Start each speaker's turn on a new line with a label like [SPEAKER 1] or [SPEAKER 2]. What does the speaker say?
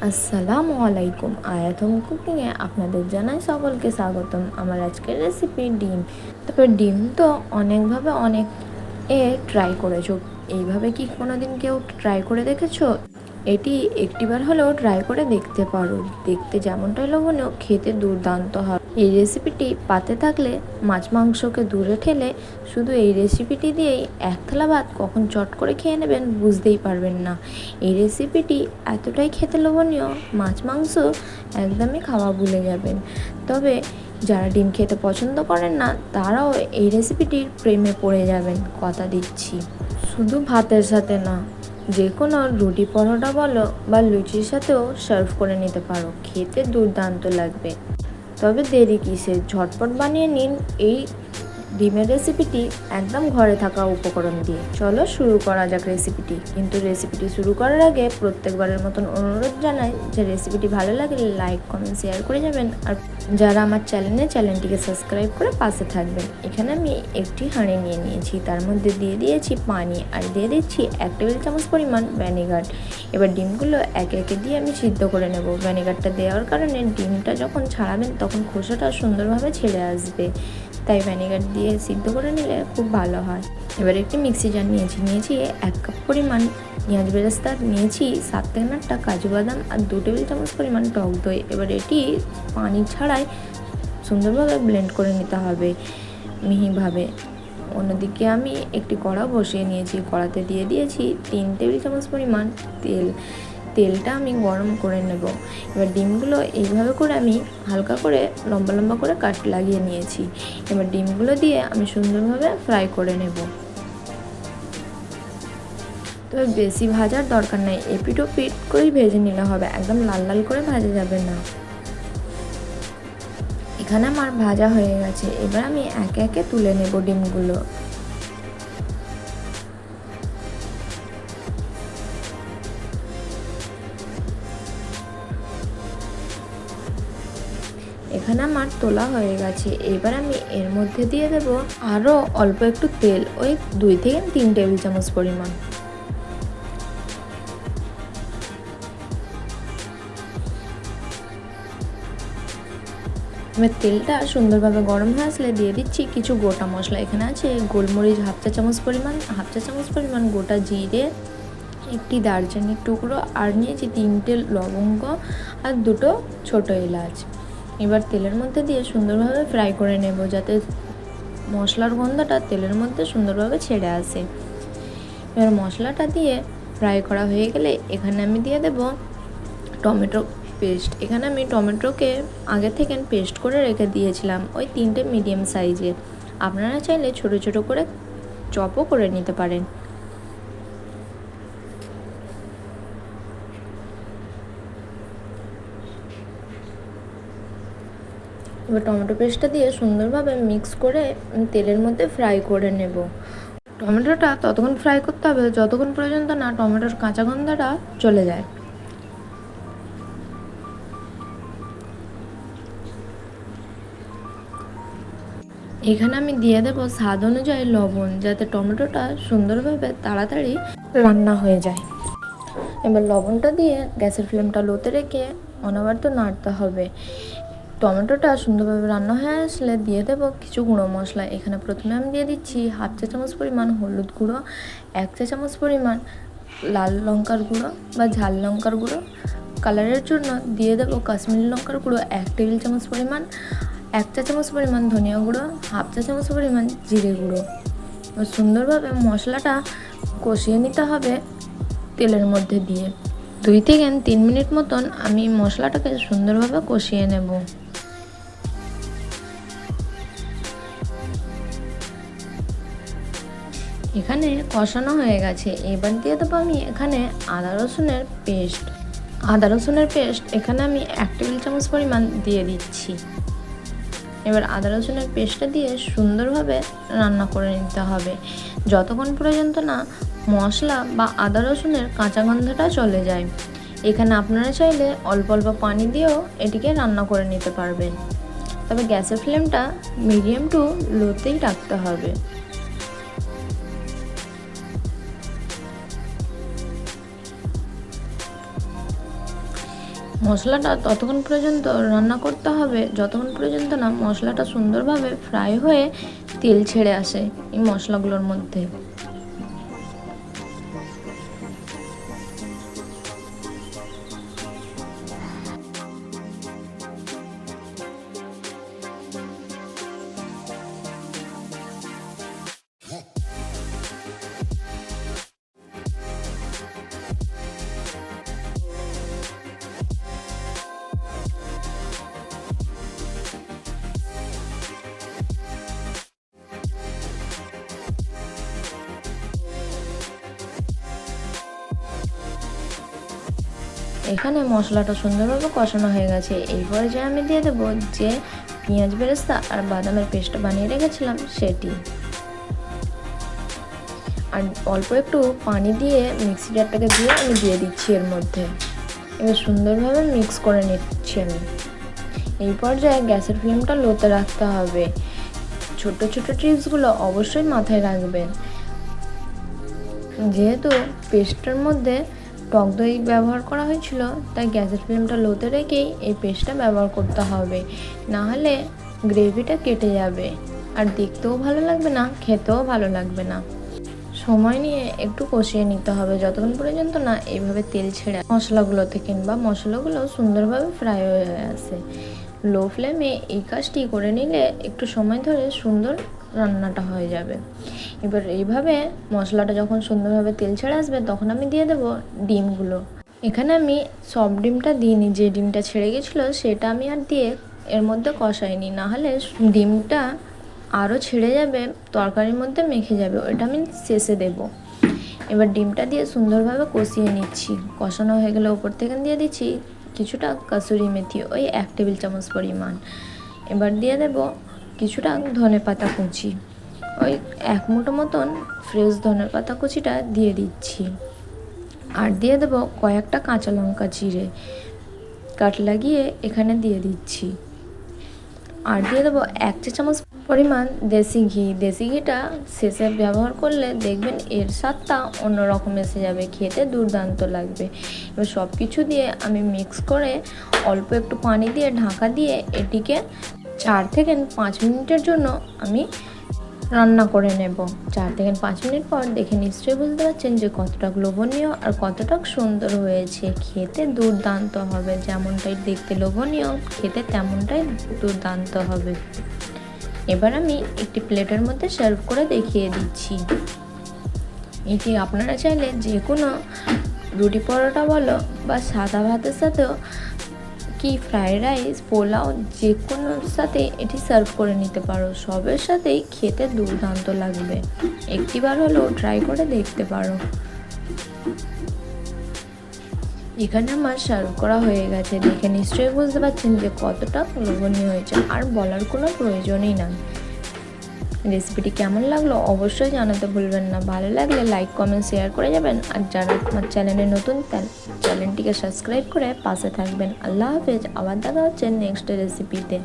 [SPEAKER 1] আসসালামু আলাইকুম। আয়াতম কুকিংয়ে আপনাদের জানাই সকলকে স্বাগতম। আমার আজকের রেসিপি ডিম। তবে ডিম তো অনেকভাবে অনেক ট্রাই করেছো। এইভাবে কি কোনোদিন কেউ ট্রাই করে দেখেছো? এটি একটিবার হলেও ট্রাই করে দেখতে পারো। দেখতে যেমনটাই লোভনীয়, খেতে দুর্দান্ত হয়। এই রেসিপিটি পাতে থাকলে মাছ মাংসকে দূরে ঠেলে শুধু এই রেসিপিটি দিয়েই এক থালা ভাত কখন চট করে খেয়ে নেবেন বুঝতেই পারবেন না। এই রেসিপিটি এতটাই খেতে লোভনীয়, মাছ মাংস একদমই খাওয়া ভুলে যাবেন। তবে যারা ডিম খেতে পছন্দ করেন না তারাও এই রেসিপিটির প্রেমে পড়ে যাবেন, কথা দিচ্ছি। শুধু ভাতের সাথে না, যে কোনো রুটি পরোটা বলো বা লুচির সাথেও সার্ভ করে নিতে পারো, খেতে দুর্দান্ত লাগবে। তবে দেরি কিসের, ঝটপট বানিয়ে নিন এই ডিমের রেসিপিটি একদম ঘরে থাকা উপকরণ দিয়ে। চলো শুরু করা যাক রেসিপিটি। কিন্তু রেসিপিটি শুরু করার আগে প্রত্যেকবারের মতন অনুরোধ জানাই যে রেসিপিটি ভালো লাগলে লাইক কমেন্ট শেয়ার করে যাবেন, আর যারা আমার চ্যানেলটিকে সাবস্ক্রাইব করে পাশে থাকবেন। এখানে আমি একটি হাঁড়ি নিয়ে নিয়েছি, তার মধ্যে দিয়ে দিয়েছি পানি আর দিয়ে দিচ্ছি 1 টেবিল চামচ পরিমাণ ভিনেগার। এবার ডিমগুলো একে একে দিয়ে আমি সিদ্ধ করে নেব। ভিনেগারটা দেওয়ার কারণে ডিমটা যখন ছাড়াবেন তখন খোসাটা সুন্দরভাবে ছেড়ে আসবে, তাই ভিনেগার দিয়ে সিদ্ধ করে নিলে খুব ভালো হয়। এবার একটি মিক্সি জার নিয়েছি 1 কাপ পরিমাণ পেঁয়াজ বেরেস্তা, নিয়েছি 7 থেকে 8টা কাজু বাদাম আর 2 টেবিল চামচ পরিমাণ টক দই। এবার এটি পানি ছাড়াই সুন্দরভাবে ব্লেন্ড করে নিতে হবে মিহিভাবে। অন্যদিকে আমি একটি কড়া বসিয়ে নিয়েছি, কড়াতে দিয়ে দিয়েছি 3 টেবিল চামচ পরিমাণ তেলটা আমি গরম করে নেব। এবার ডিমগুলো এইভাবে করে আমি হালকা করে লম্বা লম্বা করে কাট লাগিয়ে নিয়েছি। এবার ডিমগুলো দিয়ে আমি সুন্দরভাবে ফ্রাই করে নেব। তবে বেশি ভাজার দরকার নেই, এপিট ওপিট করেই ভেজে নিলে হবে, একদম লাল লাল করে ভাজা যাবে না। এখানে আমার ভাজা হয়ে গেছে, এবার আমি একে একে তুলে নেব ডিমগুলো। এখানে আমার তোলা হয়ে গেছে, এবার আমি এর মধ্যে দিয়ে দেব আরও অল্প একটু তেল, ওই 2 থেকে 3 টেবিল চামচ পরিমাণ। এবার তেলটা সুন্দরভাবে গরম হয়ে আসলে দিয়ে দিচ্ছি কিছু গোটা মশলা। এখানে আছে গোলমরিচ হাফ চা চামচ পরিমাণ গোটা জিরে, একটি দারচিনির টুকরো, আর নিয়েছি 3টে লবঙ্গ আর 2টো ছোটো এলাচ। এবার তেলের মধ্যে দিয়ে সুন্দরভাবে ফ্রাই করে নেব, যাতে মশলার গন্ধটা তেলের মধ্যে সুন্দরভাবে ছেড়ে আসে। এবার মশলাটা দিয়ে ফ্রাই করা হয়ে গেলে এখানে আমি দিয়ে দেব টমেটো পেস্ট। এখানে আমি টমেটোকে আগে থেকে পেস্ট করে রেখে দিয়েছিলাম, ওই 3টে মিডিয়াম সাইজের। আপনারা চাইলে ছোটো ছোটো করে চপও করে নিতে পারেন। এবার টমেটো পেস্টটা দিয়ে সুন্দরভাবে মিক্স করে তেলের মধ্যে ফ্রাই করে নেব। টমেটোটা ততক্ষণ ফ্রাই করতে হবে যতক্ষণ পর্যন্ত না টমেটোর কাঁচা গন্ধটা চলে যায়। এখানে আমি দিয়ে দেব স্বাদ অনুযায়ী লবণ, যাতে টমেটোটা সুন্দরভাবে তাড়াতাড়ি রান্না হয়ে যায়। এবার লবণটা দিয়ে গ্যাসের ফ্লেমটা লোতে রেখে অনবরত নাড়তে হবে। টমেটোটা সুন্দরভাবে রান্না হয়ে আসলে দিয়ে দেবো কিছু গুঁড়ো মশলা। এখানে প্রথমে আমি দিয়ে দিচ্ছি হাফ চা চামচ পরিমাণ হলুদ গুঁড়ো, 1 চা চামচ পরিমাণ লাল লঙ্কার গুঁড়ো বা ঝাল লঙ্কার গুঁড়ো, কালারের জন্য দিয়ে দেবো কাশ্মীরি লঙ্কার গুঁড়ো 1 টেবিল চামচ পরিমাণ, 1 চা চামচ পরিমাণ ধনিয়া গুঁড়ো, হাফ চা চামচ পরিমাণ জিরে গুঁড়ো। সুন্দরভাবে মশলাটা কষিয়ে নিতে হবে তেলের মধ্যে দিয়ে। 2 থেকে 3 মিনিট মতন আমি মশলাটাকে সুন্দরভাবে কষিয়ে নেব। এখানে কষানো হয়ে গেছে, এবার দিয়ে দেবো আমি এখানে আদা রসুনের পেস্ট এখানে আমি 1 টেবিল চামচ পরিমাণ দিয়ে দিচ্ছি। এবার আদা রসুনের পেস্টটা দিয়ে সুন্দরভাবে রান্না করে নিতে হবে যতক্ষণ পর্যন্ত না মশলা বা আদা রসুনের কাঁচা গন্ধটা চলে যায়। এখানে আপনারা চাইলে অল্প অল্প পানি দিয়েও এটিকে রান্না করে নিতে পারবেন, তবে গ্যাসের ফ্লেমটা মিডিয়াম টু লোতেই রাখতে হবে। মশলাটা ততক্ষণ পর্যন্ত রান্না করতে হবে যতক্ষণ পর্যন্ত না মশলাটা সুন্দরভাবে ফ্রাই হয়ে তেল ছেড়ে আসে এই মশলাগুলোর মধ্যে। এখানে মশলাটা সুন্দরভাবে কষানো হয়ে গেছে। এরপরে যে আমি দিয়ে দেবো যে পেঁয়াজ বেরেস্তা আর বাদামের পেস্টটা বানিয়ে রেখেছিলাম সেটি, আর অল্প একটু পানি দিয়ে মিক্সি জারটাকে দিয়ে আমি দিয়ে দিচ্ছি এর মধ্যে। এবার সুন্দরভাবে মিক্স করে নিচ্ছি আমি। এই পর্যায়ে গ্যাসের ফ্লেমটা লোতে রাখতে হবে। ছোট ছোট টিপসগুলো অবশ্যই মাথায় রাখবেন। যেহেতু পেস্টটার মধ্যে টক দই ব্যবহার করা হয়েছিল তাই গ্যাসের ফ্লেমটা লোতে রেখেই এই পেস্টটা ব্যবহার করতে হবে, না হলে গ্রেভিটা কেটে যাবে আর দেখতেও ভালো লাগবে না, খেতেও ভালো লাগবে না। সময় নিয়ে একটু কষিয়ে নিতে হবে যতক্ষণ পর্যন্ত না এইভাবে তেল ছেড়ে মশলাগুলো থেকে বা মশলাগুলো সুন্দরভাবে ফ্রাই হয়ে আসে। লো ফ্লেমে এই কাজটি করে নিলে একটু সময় ধরে সুন্দর রান্নাটা হয়ে যাবে। এবার এইভাবে মশলাটা যখন সুন্দরভাবে তেল ছেড়ে আসবে তখন আমি দিয়ে দেবো ডিমগুলো। এখানে আমি সব ডিমটা দিইনি, যে ডিমটা ছেড়ে গেছিলো সেটা আমি আর দিয়ে এর মধ্যে কষাইনি, নাহলে ডিমটা আরও ছেড়ে যাবে, তরকারির মধ্যে মেখে যাবে, ওইটা আমি শেষে দেব। এবার ডিমটা দিয়ে সুন্দরভাবে কষিয়ে নিচ্ছি। কষানো হয়ে গেলে ওপর থেকে দিয়ে দিচ্ছি কিছুটা কাসুরি মেথি, ওই 1 টেবিল চামচ পরিমাণ। এবার দিয়ে দেব কিছুটা ধনেপাতা কুচি, ওই 1 মুঠো মতন ফ্রেশ ধনেপাতা কুচিটা দিয়ে দিচ্ছি। আর দিয়ে দেব কয়েকটা কাঁচা লঙ্কা চিড়ে কাট লাগিয়ে এখানে দিয়ে দিচ্ছি। আর দিয়ে দেবো 1 চা চামচ পরিমাণ দেশি ঘি। দেশি ঘিটা শেষে ব্যবহার করলে দেখবেন এর স্বাদটা অন্যরকম এসে যাবে, খেতে দুর্দান্ত লাগবে। এবার সব কিছু দিয়ে আমি মিক্স করে অল্প একটু পানি দিয়ে ঢাকা দিয়ে এটিকে 4 থেকে 5 মিনিটের জন্য আমি রান্না করে নেব। 4 থেকে 5 মিনিট পর দেখে নিশ্চয়ই বুঝতে পারছেন যে কতটা লোভনীয় আর কতটা সুন্দর হয়েছে। খেতে দুর্দান্ত হবে, যেমনটাই দেখতে লোভনীয় খেতে তেমনটাই দুর্দান্ত হবে। এবার আমি একটি প্লেটের মধ্যে সার্ভ করে দেখিয়ে দিচ্ছি। এটি আপনারা চাইলে যে কোনো রুটি পরোটা বলো বা সাদা ভাতের সাথেও কি ফ্রাইড রাইস পোলাও যে কোনোর সাথে এটি সার্ভ করে নিতে পারো, সবের সাথেই খেতে দুর্দান্ত লাগবে। একটিবার হলেও ট্রাই করে দেখতে পারো। এখানে আমার সার্ভ করা হয়ে গেছে, দেখে নিশ্চয়ই বুঝতে পারছেন যে কতটা লোভনীয় হয়েছে, আর বলার কোনো প্রয়োজনই নয়। রেসিপিটি কেমন লাগলো অবশ্যই জানাতে ভুলবেন না। ভালো লাগলে লাইক কমেন্ট শেয়ার করে যাবেন, আর যারা আমার চ্যানেলে নতুন চ্যানেলটিকে সাবস্ক্রাইব করে পাশে থাকবেন। আল্লাহ হাফেজ, আবার দেখা হচ্ছে নেক্সট রেসিপিতে।